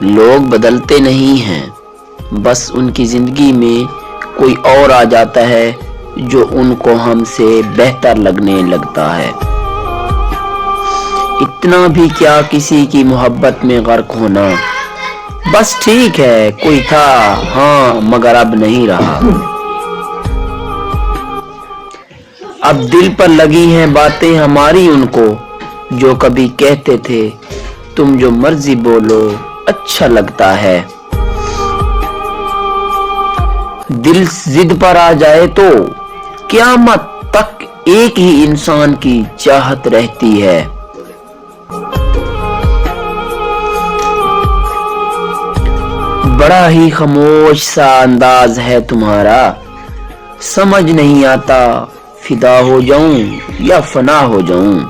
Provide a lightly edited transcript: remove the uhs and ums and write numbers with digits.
لوگ بدلتے نہیں ہیں، بس ان کی زندگی میں کوئی اور آ جاتا ہے جو ان کو ہم سے بہتر لگنے لگتا ہے۔ اتنا بھی کیا کسی کی محبت میں غرق ہونا، بس ٹھیک ہے کوئی تھا ہاں مگر اب نہیں رہا۔ اب دل پر لگی ہیں باتیں ہماری ان کو، جو کبھی کہتے تھے تم جو مرضی بولو اچھا لگتا ہے۔ دل ضد پر آ جائے تو قیامت تک ایک ہی انسان کی چاہت رہتی ہے۔ بڑا ہی خاموش سا انداز ہے تمہارا، سمجھ نہیں آتا فدا ہو جاؤں یا فنا ہو جاؤں۔